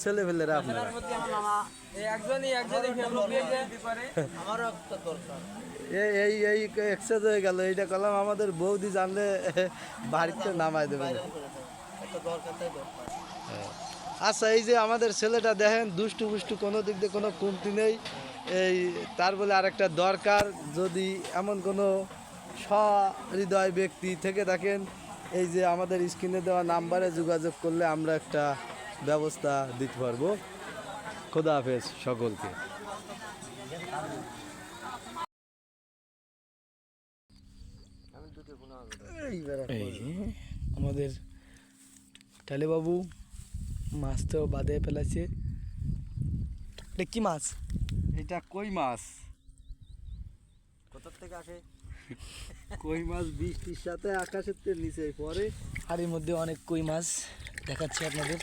ছেলে ফেলেরা আপনারা এই এই এই এক্সেস হয়ে গেল, এইটা করলাম আমাদের বৌদি জানলে বাড়িতে নামাই দেবে। আচ্ছা, এই যে আমাদের ছেলেটা দেখেন দুষ্টু বুষ্টু, কোনো দিক দিয়ে কোনো কমতি নেই। এই তার বলে আরেকটা দরকার, যদি এমন কোনো সহৃদয় ব্যক্তি থেকে থাকেন, এই যে আমাদের স্ক্রিনে দেওয়া নাম্বারে যোগাযোগ করলে আমরা একটা ব্যবস্থা দিতে পারবো। খোদা হাফেজ সকলকে। এই যে আমাদের টালেবাবু মাছ তো বাদে ফেলেছে। এটা কি মাছ? এটা কই মাছ। কোথা থেকে আসে? কই মাছ বৃষ্টির সাথে আকাশের নিচে পড়ে। আর এর মধ্যে অনেক কই মাছ দেখাচ্ছি আপনাদের।